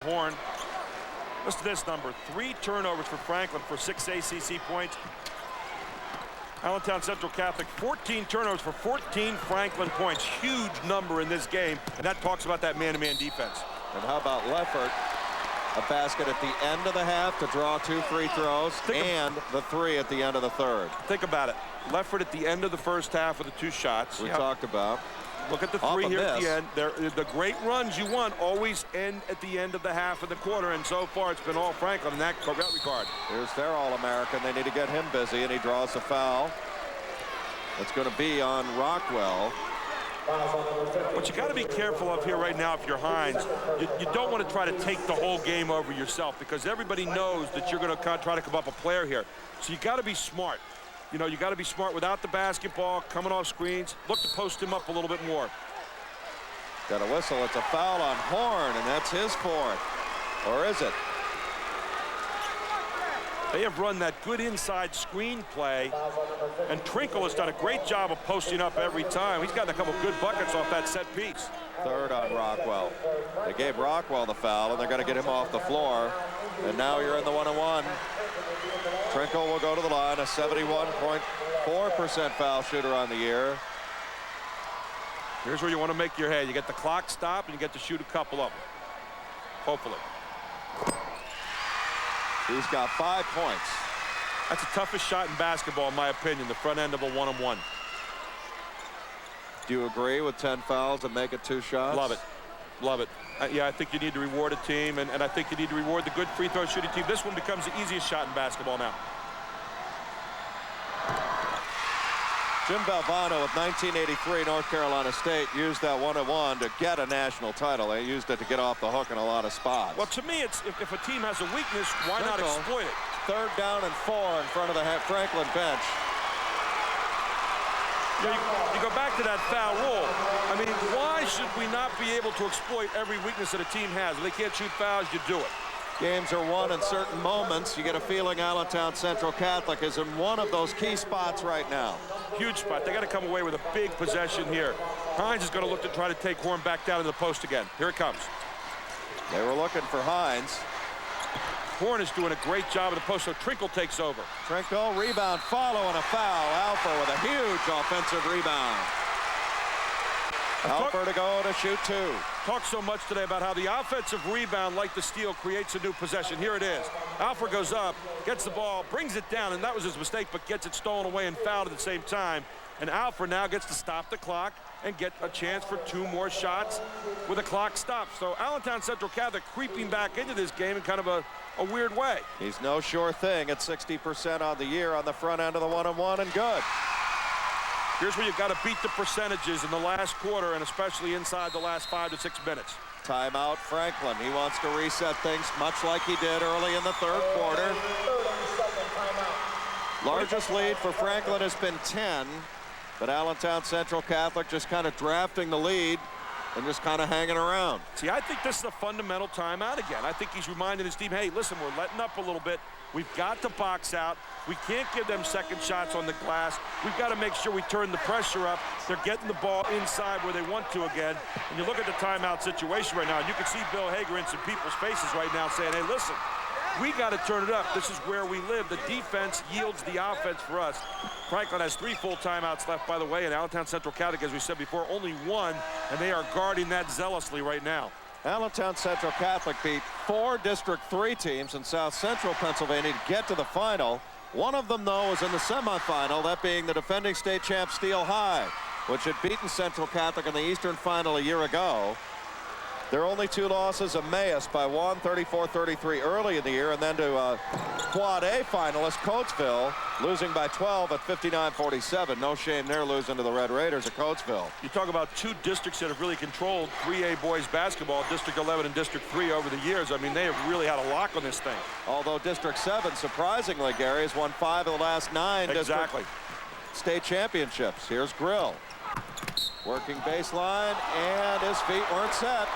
Horn. Listen to this number. 3 turnovers for Franklin for 6 ACC points. Allentown Central Catholic, 14 turnovers for 14 Franklin points. Huge number in this game, and that talks about that man-to-man defense. And how about Leffert? A basket at the end of the half to draw 2 free throws and the 3 at the end of the third. Think about it. Leffert at the end of the first half with the 2 shots. We talked about. Look at the 3 here at the end. The great runs you want always end at the end of the half of the quarter, and so far it's been all Franklin in that regard. Here's their All-American. They need to get him busy, and he draws a foul. It's going to be on Rockwell. What you got to be careful of here right now, if you're Hines, you don't want to try to take the whole game over yourself, because everybody knows that you're going to try to come up a player here. So you got to be smart. You know, you got to be smart without the basketball, coming off screens. Look to post him up a little bit more. Got a whistle. It's a foul on Horn, and that's his 4th. Or is it? They have run that good inside screen play, and Trinkle has done a great job of posting up every time. He's gotten a couple good buckets off that set piece. 3rd on Rockwell. They gave Rockwell the foul, and they're going to get him off the floor. And now you're in the 1-on-1. Trinkle will go to the line, a 71.4% foul shooter on the year. Here's where you want to make your head. You get the clock stopped, and you get to shoot a couple of them. Hopefully. He's got 5 points. That's the toughest shot in basketball, in my opinion, the front end of a 1-on-1. Do you agree with 10 fouls and make it 2 shots? Love it. Love it. Yeah, I think you need to reward a team, and I think you need to reward the good free throw shooting team. This one becomes the easiest shot in basketball now. Jim Valvano of 1983 North Carolina State used that 1-on-1 to get a national title. They used it to get off the hook in a lot of spots. Well, to me, it's if a team has a weakness, why not exploit it? 3rd down and 4 in front of the Franklin bench. You go back to that foul rule. I mean, why should we not be able to exploit every weakness that a team has? If they can't shoot fouls, you do it. Games are won in certain moments. You get a feeling Allentown Central Catholic is in one of those key spots right now. Huge spot. They got to come away with a big possession here. Hines is going to look to try to take Horn back down to the post again. Here it comes. They were looking for Hines. Horn is doing a great job at the post, so Trinkle takes over. Trinkle, rebound, following a foul. Alpha with a huge offensive rebound. Alpha to go to shoot 2. Talked so much today about how the offensive rebound, like the steal, creates a new possession. Here it is. Alfred goes up, gets the ball, brings it down, and that was his mistake, but gets it stolen away and fouled at the same time. And Alfred now gets to stop the clock and get a chance for 2 more shots with the clock stopped. So Allentown Central Catholic creeping back into this game in kind of a weird way. He's no sure thing at 60% on the year on the front end of the 1-on-1, and good. Here's where you've got to beat the percentages in the last quarter, and especially inside the last 5 to 6 minutes. Timeout Franklin. He wants to reset things much like he did early in the 3rd quarter. Largest lead for Franklin has been 10, but Allentown Central Catholic just kind of drafting the lead and just kind of hanging around. See, I think this is a fundamental timeout again. I think he's reminding his team, hey, listen, we're letting up a little bit. We've got to box out. We can't give them second shots on the glass. We've got to make sure we turn the pressure up. They're getting the ball inside where they want to again. And you look at the timeout situation right now, and you can see Bill Hager in some people's faces right now saying, hey, listen, we got to turn it up. This is where we live. The defense yields the offense for us. Franklin has 3 full timeouts left, by the way, and Allentown Central Catholic, as we said before, only 1, and they are guarding that zealously right now. Allentown Central Catholic beat 4 District 3 teams in South Central Pennsylvania to get to the final. One of them, though, was in the semifinal, that being the defending state champ Steel High, which had beaten Central Catholic in the Eastern Final a year ago. Their only 2 losses, Emmaus by 1, 34-33 early in the year, and then to Quad A finalist Coatesville, losing by 12 at 59-47. No shame they're losing to the Red Raiders at Coatesville. You talk about 2 districts that have really controlled 3A boys basketball, District 11 and District 3 over the years. I mean, they have really had a lock on this thing. Although District 7, surprisingly, Gary, has won 5 of the last 9 exactly. district state championships. Here's Grill. Working baseline, and his feet weren't set.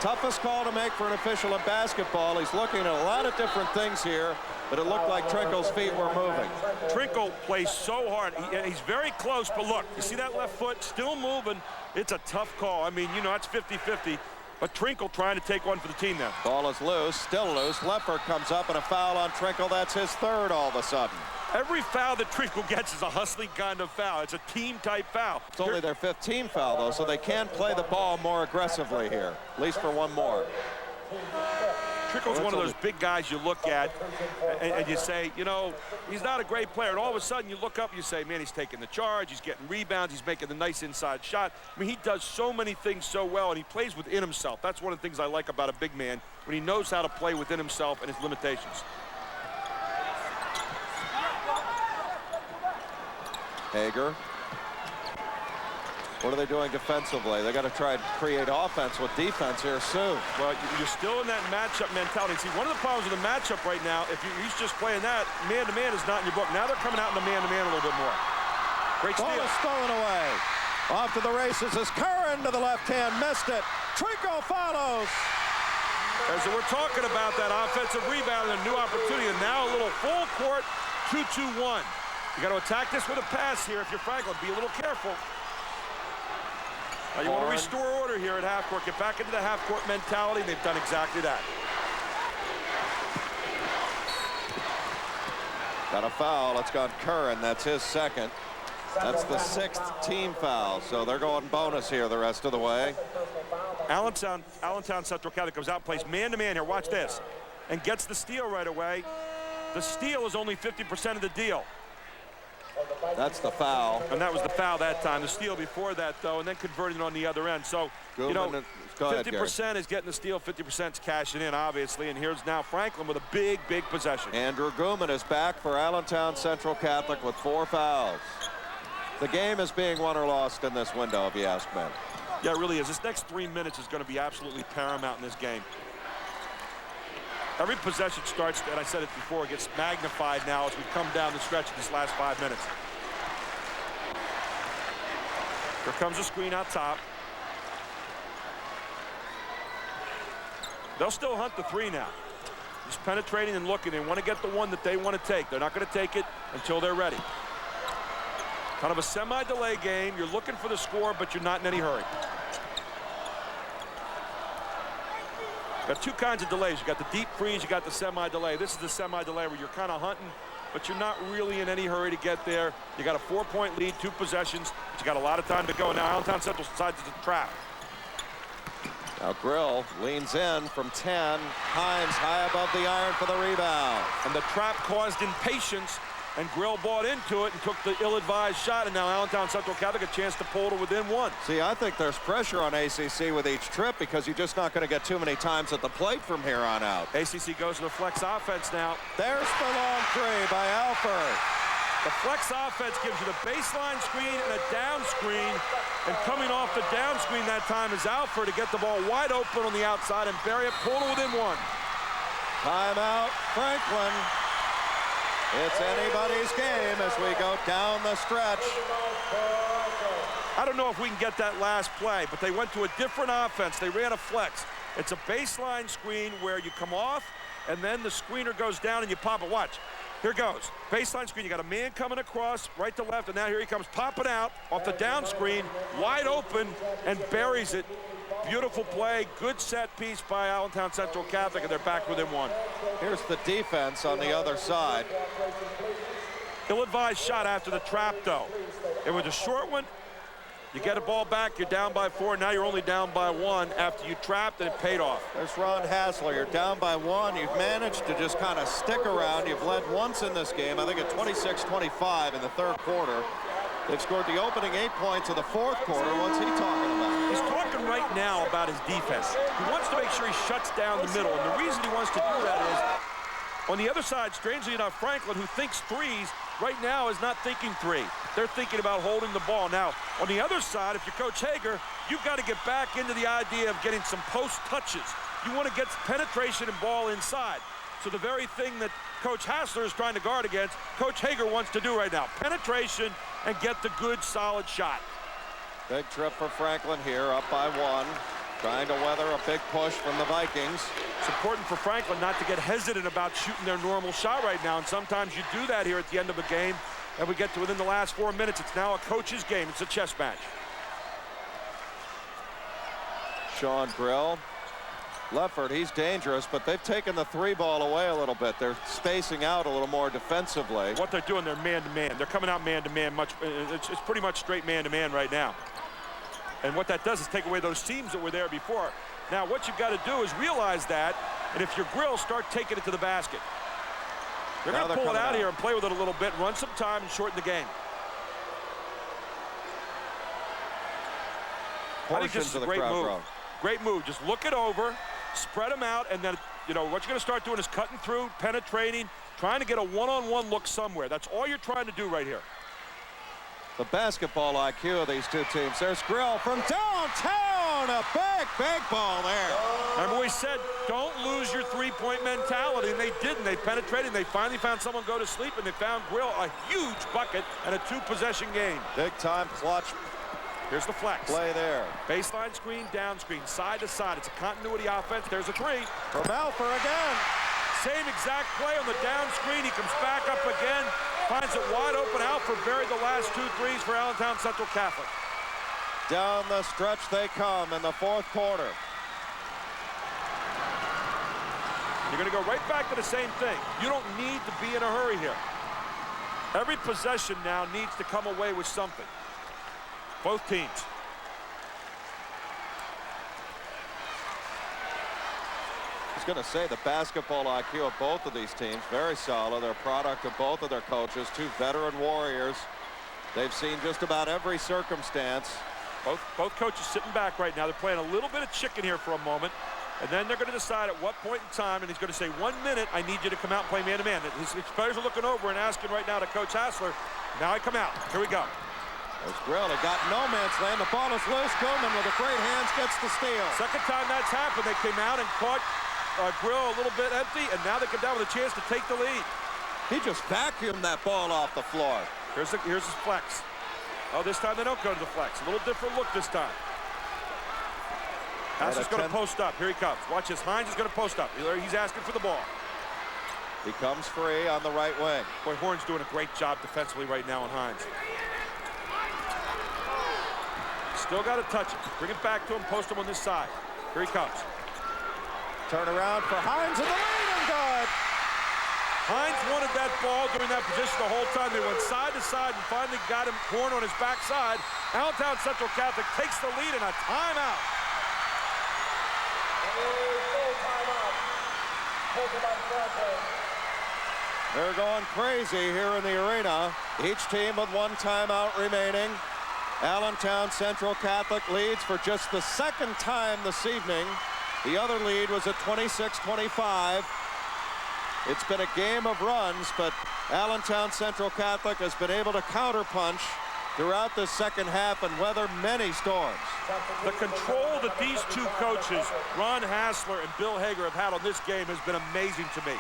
Toughest call to make for an official in basketball. He's looking at a lot of different things here, but it looked like Trinkle's feet were moving. Trinkle plays so hard. He's very close, but look, you see that left foot still moving? It's a tough call. I mean, you know, it's 50-50. But Trinkle trying to take one for the team now. Ball is loose, still loose. Leffert comes up and a foul on Trinkle. That's his third all of a sudden. Every foul that Trinkle gets is a hustling kind of foul. It's a team-type foul. It's only their 15th team foul, though, so they can play the ball more aggressively here, at least for one more. Trinkle's one of those big guys you look at and you say, you know, he's not a great player. And all of a sudden you look up and you say, man, he's taking the charge, he's getting rebounds, he's making the nice inside shot. I mean, he does so many things so well, and he plays within himself. That's one of the things I like about a big man, when he knows how to play within himself and his limitations. Hager. What are they doing defensively? They got to try and create offense with defense here soon. Well, you're still in that matchup mentality. See, one of the problems with the matchup right now, if he's just playing that, man-to-man is not in your book. Now they're coming out in the man-to-man a little bit more. Great steal. Ball is stolen away. Off to the races is Curran to the left hand. Missed it. Trinkle follows. As we're talking about that offensive rebound and a new opportunity, and now a little full court 2-2-1. You got to attack this with a pass here if you're Franklin. Be a little careful. Now you want to restore order here at half court. Get back into the half court mentality. They've done exactly that. Got a foul. It's gone Curran. That's his second. That's the 6th team foul. So they're going bonus here the rest of the way. Allentown Central Catholic comes out, plays man-to-man here. Watch this. And gets the steal right away. The steal is only 50% of the deal. That's the foul. And that was the foul that time. The steal before that, though, and then converting it on the other end. So, you know, 50% is getting the steal, 50% is cashing in, obviously. And here's now Franklin with a big, big possession. Andrew Guman is back for Allentown Central Catholic with 4 fouls. The game is being won or lost in this window, if you ask me. Yeah, it really is. This next 3 minutes is going to be absolutely paramount in this game. Every possession starts, and I said it before, gets magnified now as we come down the stretch of this last 5 minutes. Here comes a screen out top. They'll still hunt the 3 now. Just penetrating and looking. They want to get the one that they want to take. They're not going to take it until they're ready. Kind of a semi-delay game. You're looking for the score, but you're not in any hurry. Got 2 kinds of delays. You got the deep freeze, you got the semi-delay. This is the semi-delay where you're kind of hunting, but you're not really in any hurry to get there. You got a 4-point lead, 2 possessions, but you got a lot of time to go. Now Allentown Central decides to trap. Now Grill leans in from 10. Hines high above the iron for the rebound. And the trap caused impatience, and Grill bought into it and took the ill-advised shot, and now Allentown Central Catholic a chance to pull to within 1. See, I think there's pressure on ACC with each trip because you're just not going to get too many times at the plate from here on out. ACC goes to the flex offense now. There's the long 3 by Alford. The flex offense gives you the baseline screen and a down screen, and coming off the down screen that time is Alford to get the ball wide open on the outside and bury it, pull to within 1. Timeout, Franklin. It's anybody's game as we go down the stretch. I don't know if we can get that last play, but they went to a different offense. They ran a flex. It's a baseline screen where you come off, and then the screener goes down and you pop it. Watch. Here goes. Baseline screen. You got a man coming across right to left, and now here he comes popping out off the down screen, wide open, and buries it. Beautiful play, good set piece by Allentown Central Catholic, and they're back within 1. Here's the defense on the other side. Ill-advised shot after the trap, though. It was a short one. You get a ball back, you're down by 4. Now you're only down by 1 after you trapped, and it paid off. There's Ron Hassler. You're down by 1. You've managed to just kind of stick around. You've led once in this game, I think at 26-25 in the 3rd quarter. They've scored the opening 8 points of the 4th quarter. What's he talking about? He's talking right now about his defense. He wants to make sure he shuts down the middle, and the reason he wants to do that is, on the other side, strangely enough, Franklin, who thinks threes, right now is not thinking 3. They're thinking about holding the ball. Now, on the other side, if you're Coach Hager, you've got to get back into the idea of getting some post touches. You want to get penetration and ball inside. So the very thing that Coach Hassler is trying to guard against, Coach Hager wants to do right now. Penetration and get the good, solid shot. Big trip for Franklin here, up by 1. Trying to weather a big push from the Vikings. It's important for Franklin not to get hesitant about shooting their normal shot right now, and sometimes you do that here at the end of a game, and we get to within the last 4 minutes. It's now a coach's game. It's a chess match. Sean Grill. Leffert, he's dangerous, but they've taken the three ball away a little bit. They're spacing out a little more defensively. What they're doing, they're man-to-man. They're coming out man-to-man. It's pretty much straight man-to-man right now. And what that does is take away those seams that were there before. Now, what you've got to do is realize that, and if you're Grill, start taking it to the basket. They're going to pull it out here and play with it a little bit, run some time, and shorten the game. I think this is a great move. Great move. Just look it over, spread them out, and then, you know, what you're going to start doing is cutting through, penetrating, trying to get a one-on-one look somewhere. That's all you're trying to do right here. The basketball IQ of these two teams. There's Grill from downtown. A big ball there. Remember we said, don't lose your three-point mentality, and they didn't. They penetrated, and they finally found someone go to sleep, and they found Grill a huge bucket and a two-possession game. Big-time clutch. Here's the flex. Play there. Baseline screen, down screen, side to side. It's a continuity offense. There's a three. From Alfer again. Same exact play on the down screen. He comes back up again. Finds it wide open. Alfer buried the last 2 threes for Allentown Central Catholic. Down the stretch they come in the fourth quarter. You're going to go right back to the same thing. You don't need to be in a hurry here. Every possession now needs to come away with something. Both teams. I was going to say the basketball IQ of both of these teams, very solid. They're a product of both of their coaches, 2 veteran warriors. They've seen just about every circumstance. Both coaches sitting back right now. They're playing a little bit of chicken here for a moment. And then they're going to decide at what point in time, and he's going to say, 1 minute, I need you to come out and play man-to-man. His players are looking over and asking right now to Coach Hassler, now I come out. Here we go. There's Grill. He got no man's land. The ball is loose. Goldman with a great hands gets the steal. Second time that's happened. They came out and caught Grill a little bit empty, and now they come down with a chance to take the lead. He just vacuumed that ball off the floor. Here's his flex. Oh, this time they don't go to the flex. A little different look this time. Hassler's going to post up. Here he comes. Watch this. Hines is going to post up. He's asking for the ball. He comes free on the right wing. Boy, Horn's doing a great job defensively right now on Hines. Still got to touch it. Bring it back to him. Post him on this side. Here he comes. Turn around for Hines in the lane and good. Hines wanted that ball during that position the whole time. They went side to side and finally got him Horn on his backside. Allentown Central Catholic takes the lead in a timeout. They're going crazy here in the arena. Each team with 1 timeout remaining. Allentown Central Catholic leads for just the second time this evening. The other lead was at 26-25. It's been a game of runs, but Allentown Central Catholic has been able to counterpunch throughout the second half and weather many storms. The control that these two coaches, Ron Hassler and Bill Hager, have had on this game has been amazing to me.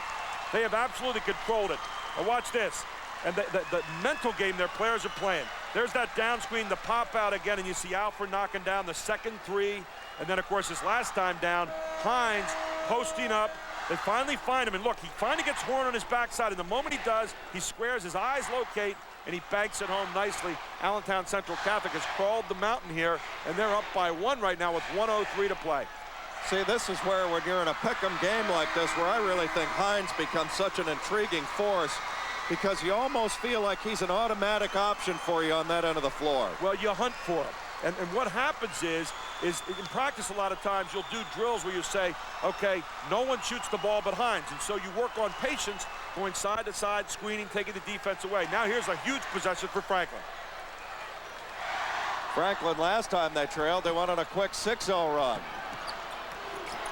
They have absolutely controlled it. Now watch this. And the mental game their players are playing. There's that down screen, the pop out again, and you see Alfred knocking down the second three. And then, of course, this last time down, Hines posting up. They finally find him, and look, he finally gets Horn on his backside, and the moment he does, he squares, his eyes locate, and he banks it home nicely. Allentown Central Catholic has crawled the mountain here, and they're up by 1 right now with 1:03 to play. See, this is where when you're in a pick'em game like this, where I really think Hines becomes such an intriguing force, because you almost feel like he's an automatic option for you on that end of the floor. Well, you hunt for him. And what happens is in practice a lot of times you'll do drills where you say, okay, no one shoots the ball but Hines. And so you work on patience, going side to side, screening, taking the defense away. Now here's a huge possession for Franklin. Franklin, last time they trailed, they went on a quick 6-0 run.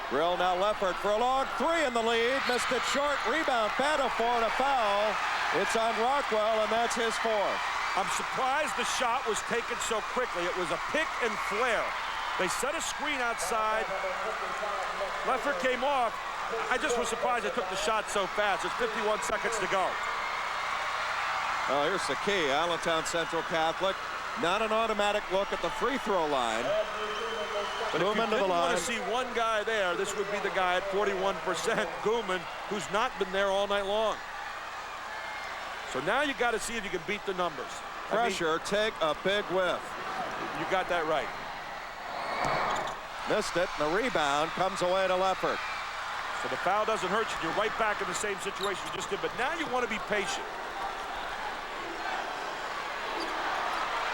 Grill now Leffert for a long 3 in the lead. Missed it short. Rebound. Badaford a foul. It's on Rockwell, and that's his 4th. I'm surprised the shot was taken so quickly. It was a pick and flare. They set a screen outside. Leffert came off. I just was surprised they took the shot so fast. There's 51 seconds to go. Well, here's the key. Allentown Central Catholic. Not an automatic look at the free throw line. But if you didn't want to see one guy there, this would be the guy at 41%, Gooman, who's not been there all night long. So now you got to see if you can beat the numbers. Pressure, take a big whiff. You got that right. Missed it, and the rebound comes away to Leffert. So the foul doesn't hurt you. You're right back in the same situation you just did, but now you want to be patient.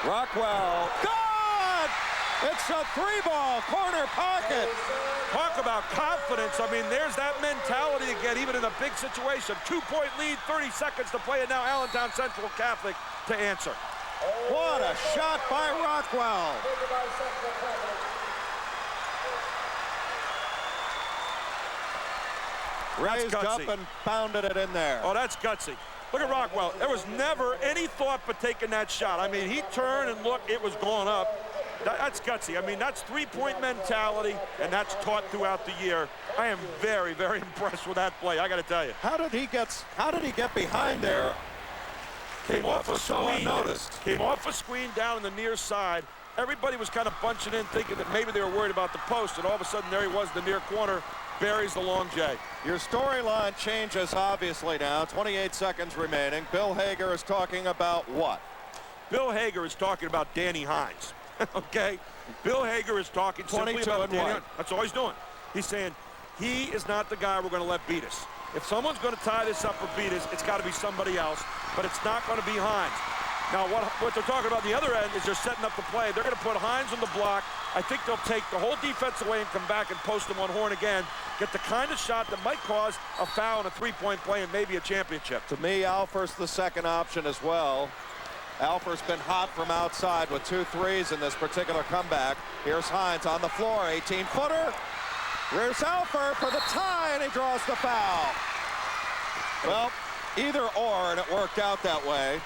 Rockwell, good! It's a 3-ball, corner pocket. Talk about confidence. I mean, there's that mentality again, even in a big situation. 2-point lead, 30 seconds to play, and now Allentown Central Catholic to answer. What a shot by Rockwell. Raised up and pounded it in there. Oh, that's gutsy. Look at Rockwell. There was never any thought but taking that shot. I mean, he turned and looked, it was going up. That's gutsy. I mean, that's three-point mentality, and that's taught throughout the year. I am very, very impressed with that play, I got to tell you. How did he get behind there? Came off a screen. Came off a screen down in the near side. Everybody was kind of bunching in, thinking that maybe they were worried about the post, and all of a sudden, there he was in the near corner, buries the long J. Your storyline changes, obviously, now. 28 seconds remaining. Bill Hager is talking about what? Bill Hager is talking about Danny Hines. Okay? Bill Hager is talking simply about Danny Hines. That's all he's doing. He's saying he is not the guy we're going to let beat us. If someone's going to tie this up or beat us, it's got to be somebody else, but it's not going to be Hines. Now, what they're talking about the other end is they're setting up the play. They're going to put Hines on the block. I think they'll take the whole defense away and come back and post him on Horn again. Get the kind of shot that might cause a foul and a three-point play and maybe a championship. To me, Alfer's the second option as well. Alfer's been hot from outside with 2 threes in this particular comeback. Here's Hines on the floor, 18-footer. Here's Alfer for the tie, and he draws the foul. Well, either or, and it worked out that way.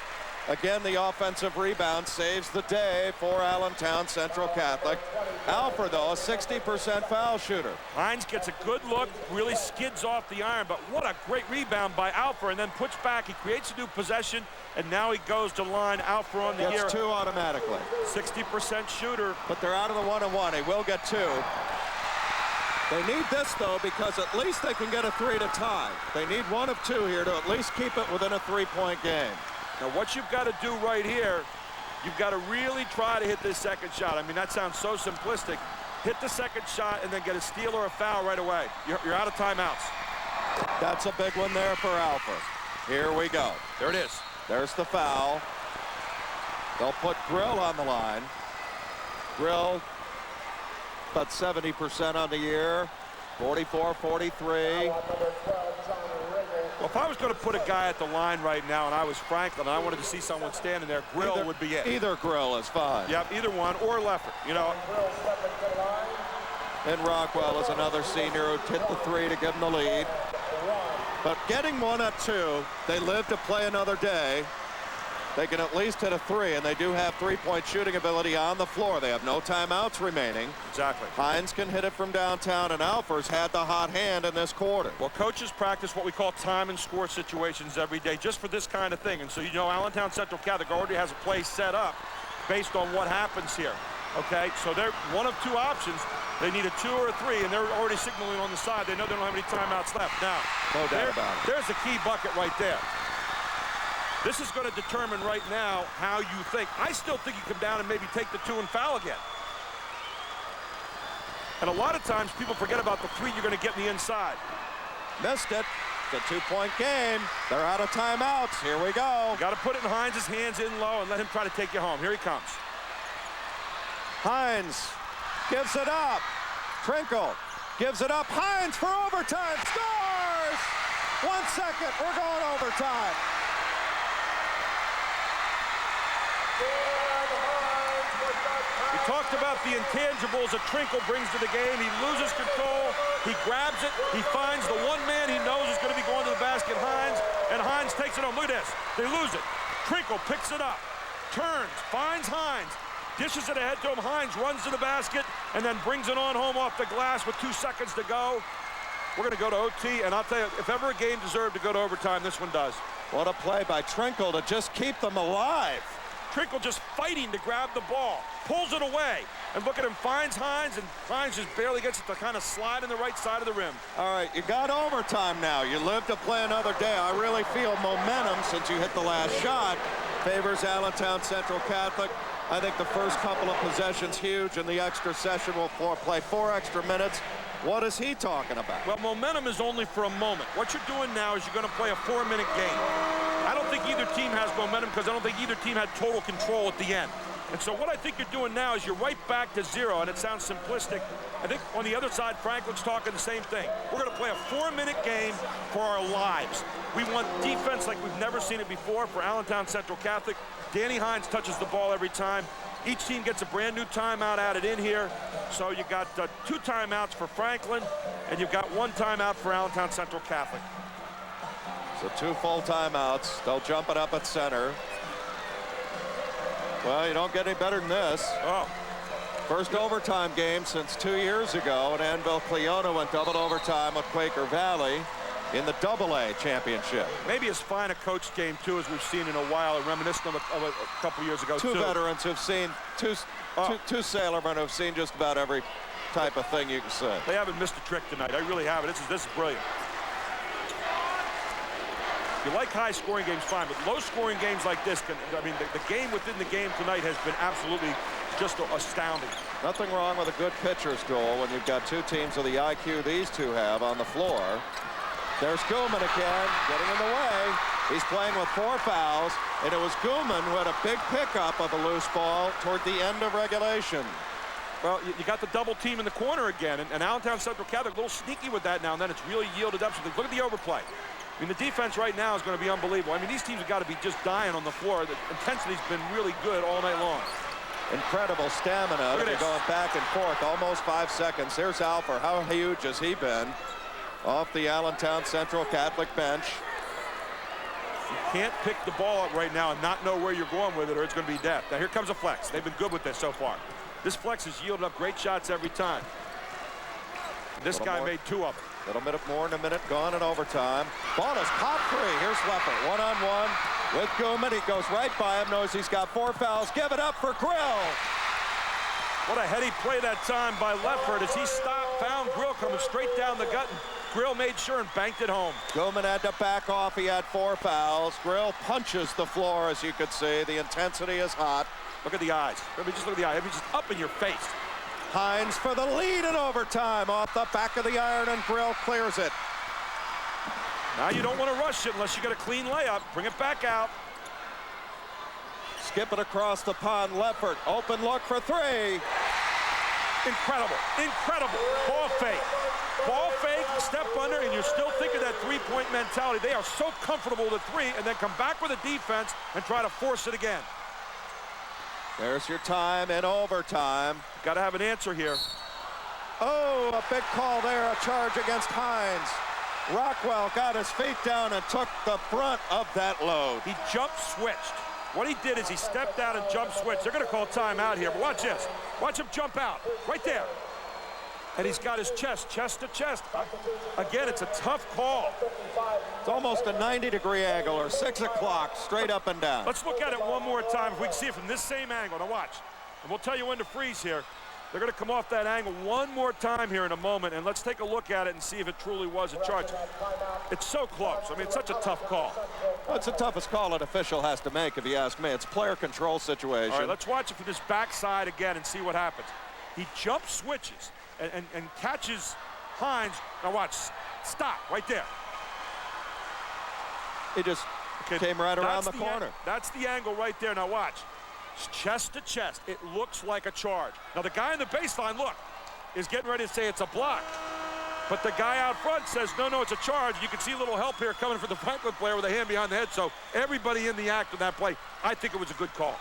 Again, the offensive rebound saves the day for Allentown Central Catholic. Alfer, though, a 60% foul shooter. Hines gets a good look, really skids off the iron, but what a great rebound by Alfer, and then puts back. He creates a new possession, and now he goes to line. Alfer on the year. Gets 2 automatically. 60% shooter. But they're out of the 1-and-1. He will get 2. They need this, though, because at least they can get a 3 to tie. They need 1 of 2 here to at least keep it within a 3-point game. Now, what you've got to do right here, you've got to really try to hit this second shot. I mean, that sounds so simplistic. Hit the second shot and then get a steal or a foul right away. You're out of timeouts. That's a big one there for Alfer. Here we go. There it is. There's the foul. They'll put Grill on the line. Grill, about 70% on the year. 44-43. Well, if I was going to put a guy at the line right now and I was Franklin and I wanted to see someone standing there, Grill would be it. Either Grill is fine. Yep, either one, or Leffert, you know. And Rockwell is another senior who hit the 3 to give him the lead. But getting 1 at 2, they live to play another day. They can at least hit a 3, and they do have 3-point shooting ability on the floor. They have no timeouts remaining. Exactly. Hines can hit it from downtown, and Alfer's had the hot hand in this quarter. Well, coaches practice what we call time and score situations every day just for this kind of thing. And so, you know, Allentown Central Catholic already has a play set up based on what happens here. Okay, so they're 1 of 2 options. They need a 2 or a 3, and they're already signaling on the side. They know they don't have any timeouts left. Now, no doubt about it. There's the key bucket right there. This is going to determine right now how you think. I still think you come down and maybe take the 2 and foul again. And a lot of times people forget about the 3 you're going to get in the inside. Missed it. It's a 2-point game. They're out of timeouts. Here we go. You got to put it in Hines' hands in low and let him try to take you home. Here he comes. Hines gives it up. Trinkle gives it up. Hines for overtime. Scores! 1 second. We're going overtime. We talked about the intangibles that Trinkle brings to the game. He loses control. He grabs it. He finds the one man he knows is going to be going to the basket, Hines, and Hines takes it home. Look at this. They lose it. Trinkle picks it up, turns, finds Hines, dishes it ahead to him. Hines runs to the basket and then brings it on home off the glass with 2 seconds to go. We're going to go to OT, and I'll tell you, if ever a game deserved to go to overtime, this one does. What a play by Trinkle to just keep them alive. Trinkle just fighting to grab the ball, pulls it away, and look at him, finds Hines, and Hines just barely gets it to kind of slide in the right side of the rim. All right, you got overtime now. You live to play another day. I really feel momentum since you hit the last shot. Favors Allentown Central Catholic. I think the first couple of possessions huge, and the extra session will play 4 extra minutes. What is he talking about? Well, momentum is only for a moment. What you're doing now is you're going to play a 4-minute game. I don't think either team has momentum because I don't think either team had total control at the end. And so what I think you're doing now is you're right back to 0, and it sounds simplistic. I think on the other side, Franklin's talking the same thing. We're going to play a 4-minute game for our lives. We want defense like we've never seen it before for Allentown Central Catholic. Danny Hines touches the ball every time. Each team gets a brand new timeout added in here. So you got 2 timeouts for Franklin, and you've got 1 timeout for Allentown Central Catholic. So 2 full timeouts. They'll jump it up at center. Well, you don't get any better than this. Oh. First overtime game since 2 years ago, and Annville Cleona went double overtime with Quaker Valley in the AA championship. Maybe as fine a coach game, too, as we've seen in a while, reminiscent of a couple years ago, Two too. veterans who've seen, two sailormen who've seen just about every type of thing you can say. They haven't missed a trick tonight. I really haven't. This is brilliant. You like high-scoring games, fine, but low-scoring games like this can, I mean, the game within the game tonight has been absolutely just astounding. Nothing wrong with a good pitcher's duel when you've got 2 teams with the IQ these two have on the floor. There's Gooman again, getting in the way. He's playing with 4 fouls, and it was Gooman who had a big pickup of a loose ball toward the end of regulation. Well, you got the double team in the corner again, and Allentown Central Catholic a little sneaky with that now and then. It's really yielded up something. Look at the overplay. I mean, the defense right now is going to be unbelievable. I mean, these teams have got to be just dying on the floor. The intensity's been really good all night long. Incredible stamina. They're going back and forth, almost 5 seconds. Here's Alper. How huge has he been? Off the Allentown Central Catholic bench. You can't pick the ball up right now and not know where you're going with it, or it's going to be death. Now, here comes a flex. They've been good with this so far. This flex has yielded up great shots every time. This guy made 2 of them. Little bit more than a minute gone in overtime. Ball is popped free. Here's Leffert, one-on-one with Gooman. He goes right by him, knows he's got 4 fouls. Give it up for Grill. What a heady play that time by Leffert as he stopped, found Grill coming straight down the gut, and Grill made sure and banked it home. Gooman had to back off. He had 4 fouls. Grill punches the floor, as you could see. The intensity is hot. Look at the eyes. I mean, just look at the eyes. I mean, just up in your face. Hines for the lead in overtime off the back of the iron, and Grill clears it. Now you don't want to rush it unless you get a clean layup. Bring it back out. Skip it across the pond. Leffert, open look for 3. Incredible, incredible. Ball fake. Ball fake, step under, and you're still thinking that 3-point mentality. They are so comfortable with a 3 and then come back with a defense and try to force it again. There's your time in overtime. Got to have an answer here. Oh, a big call there, a charge against Hines. Rockwell got his feet down and took the brunt of that load. He jump switched. What he did is he stepped out and jump switched. They're going to call timeout here, but watch this. Watch him jump out, right there. And he's got his chest to chest. Again, it's a tough call. It's almost a 90-degree angle, or 6 o'clock, straight up and down. Let's look at it one more time if we can see it from this same angle. Now watch. And we'll tell you when to freeze here. They're going to come off that angle one more time here in a moment, and let's take a look at it and see if it truly was a charge. It's so close. I mean, it's such a tough call. Well, it's the toughest call an official has to make, if you ask me. It's a player control situation. All right, let's watch it from this backside again and see what happens. He jump switches and catches Hines. Now watch. Stop right there. He just came right around the corner. That's the angle right there. Now watch. Chest to chest. It looks like a charge. Now the guy in the baseline, look, is getting ready to say it's a block. But the guy out front says, no, it's a charge. You can see a little help here coming from the Franklin player with a hand behind the head. So everybody in the act of that play, I think it was a good call.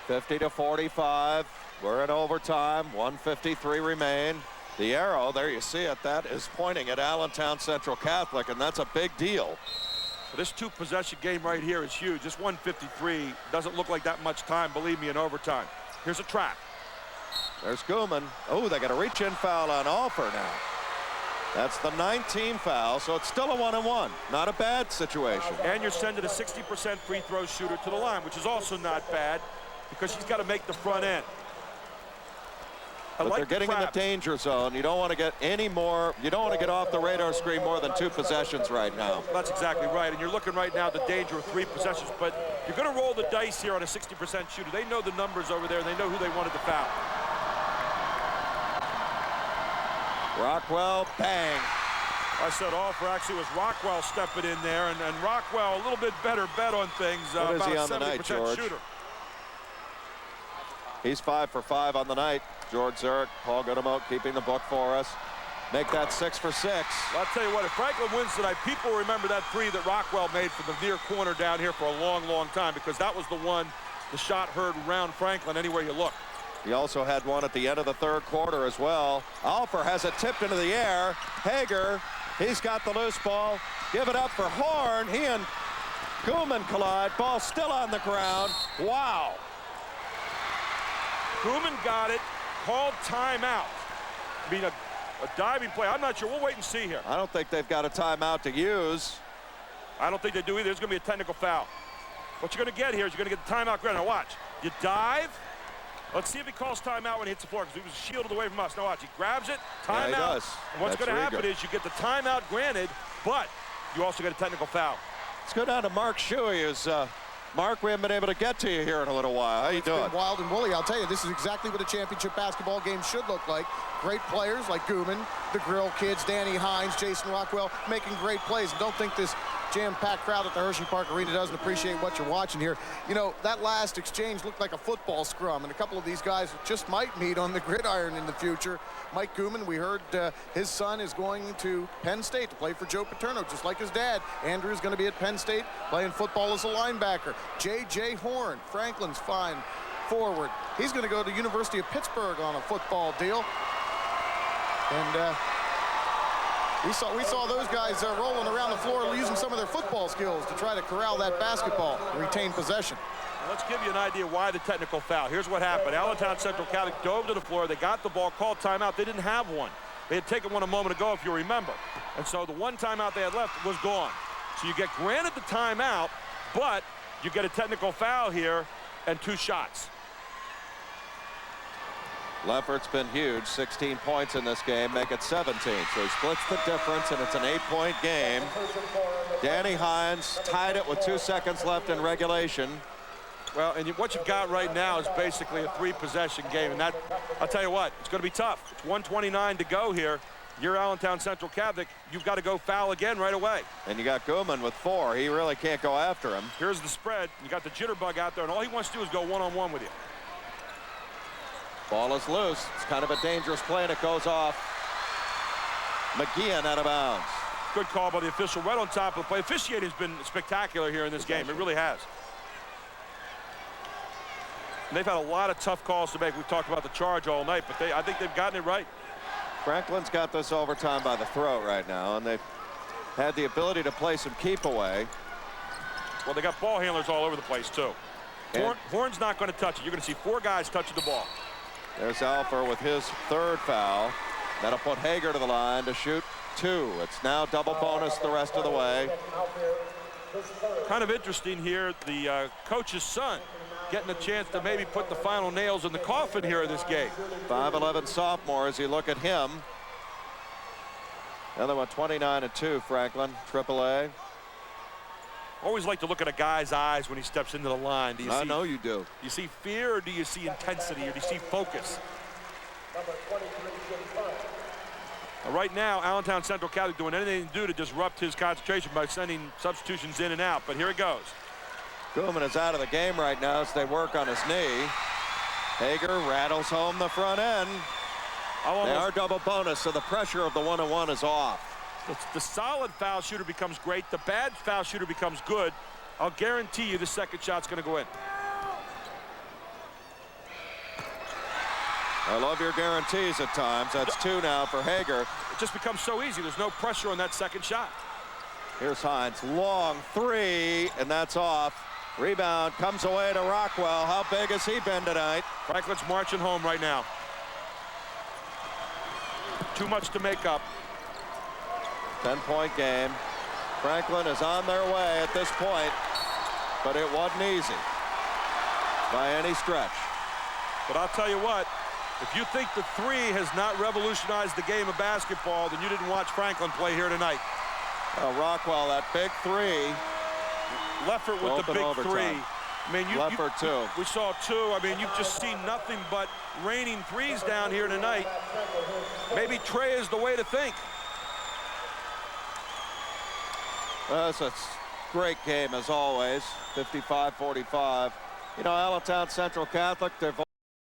50-45. We're in overtime. 1:53 remain. The arrow, there you see it, that is pointing at Allentown Central Catholic, and that's a big deal. This 2-possession game right here is huge. This 1:53 doesn't look like that much time, believe me, in overtime. Here's a trap. There's Gooman. Oh, they got a reach-in foul on Alfer now. That's the 19th foul, so it's still a 1-on-1. Not a bad situation. And you're sending a 60% free throw shooter to the line, which is also not bad because she's got to make the front end. But they're getting in the danger zone. You don't want to get any more. You don't want to get off the radar screen more than 2 possessions right now. That's exactly right. And you're looking right now at the danger of 3 possessions. But you're going to roll the dice here on a 60% shooter. They know the numbers over there. They know who they wanted to foul. Rockwell, bang. I said offer actually was Rockwell stepping in there, and Rockwell a little bit better bet on things. What is about he a on the 70% night, George? shooter. He's 5 for 5 on the night. George Zurich, Paul Gutemote keeping the book for us. Make that 6 for 6. Well, I'll tell you what, if Franklin wins tonight, people remember that 3 that Rockwell made from the near corner down here for a long, long time, because that was the one, the shot heard around Franklin anywhere you look. He also had one at the end of the 3rd quarter as well. Alfer has it tipped into the air. Hager, he's got the loose ball. Give it up for Horn. He and Koeman collide. Ball still on the ground. Wow. Koeman got it, called timeout. I mean, a diving play. I'm not sure. We'll wait and see here. I don't think they've got a timeout to use. I don't think they do either. There's going to be a technical foul. What you're going to get here is you're going to get the timeout granted. Now watch. You dive. Let's see if he calls timeout when he hits the floor, because he was shielded away from us. Now watch. He grabs it. Timeout. Yeah, he does. And what's going to happen is you get the timeout granted, but you also get a technical foul. Let's go down to Mark Shuey. Mark, we haven't been able to get to you here in a little while. How you doing? It's been wild and woolly. I'll tell you, this is exactly what a championship basketball game should look like. Great players like Koeman, the Grill kids, Danny Hines, Jason Rockwell, making great plays. And don't think this jam-packed crowd at the Hershey Park Arena doesn't appreciate what you're watching here. You know, that last exchange looked like a football scrum, and a couple of these guys just might meet on the gridiron in the future. Mike Koeman, we heard his son is going to Penn State to play for Joe Paterno, just like his dad. Andrew's going to be at Penn State playing football as a linebacker. J.J. Horn, Franklin's fine forward. He's going to go to University of Pittsburgh on a football deal. And we saw those guys rolling around the floor using some of their football skills to try to corral that basketball, retain possession. Let's give you an idea why the technical foul. Here's what happened. Allentown Central Catholic dove to the floor. They got the ball, called timeout. They didn't have one. They had taken one a moment ago, if you remember. And so the one timeout they had left was gone. So you get granted the timeout, but you get a technical foul here and 2 shots. Lefferts been huge, 16 points in this game, make it 17. So he splits the difference, and it's an 8-point game. Danny Hines tied it with 2 seconds left in regulation. Well, and what you've got right now is basically a 3-possession game, and that, I'll tell you what, it's going to be tough. It's 1:29 to go here. You're Allentown Central Catholic. You've got to go foul again right away. And you got Koeman with 4. He really can't go after him. Here's the spread. You got the jitterbug out there, and all he wants to do is go one-on-one with you. Ball is loose. It's kind of a dangerous play, and it goes off. McGeehan out of bounds. Good call by the official right on top of the play. Officiating has been spectacular here in this game. It really has. And they've had a lot of tough calls to make. We've talked about the charge all night, but I think they've gotten it right. Franklin's got this overtime by the throat right now, and they've had the ability to play some keep away. Well, they got ball handlers all over the place, too. Horn's not going to touch it. You're going to see 4 guys touching the ball. There's Alfer with his 3rd foul. That'll put Hager to the line to shoot 2. It's now double bonus the rest of the way. Kind of interesting here, the coach's son getting a chance to maybe put the final nails in the coffin here in this game. 5'11" sophomore as you look at him. Another one, 29-2, Franklin, AAA. Always like to look at a guy's eyes when he steps into the line. Do you I know you do. Do you see fear, or do you see intensity, or do you see focus? Right now, Allentown Central Catholic doing anything to do to disrupt his concentration by sending substitutions in and out, but here it goes. Koeman is out of the game right now as they work on his knee. Hager rattles home the front end. They are double bonus, so the pressure of the one-on-one is off. The solid foul shooter becomes great. The bad foul shooter becomes good. I'll guarantee you the second shot's going to go in. I love your guarantees at times. That's 2 now for Hager. It just becomes so easy. There's no pressure on that second shot. Here's Hines, long 3, and that's off. Rebound comes away to Rockwell. How big has he been tonight? Franklin's marching home right now. Too much to make up. 10-point game. Franklin is on their way at this point, but it wasn't easy by any stretch. But I'll tell you what, If you think the three has not revolutionized the game of basketball, then you didn't watch Franklin play here tonight. Rockwell, that big three. Leffert with the big three. I mean, Leffert, too. We saw two. I mean, you've just seen nothing but raining threes down here tonight. Maybe Trey is the way to think. That's a great game, as always. 55-45. You know, Allentown Central Catholic, they've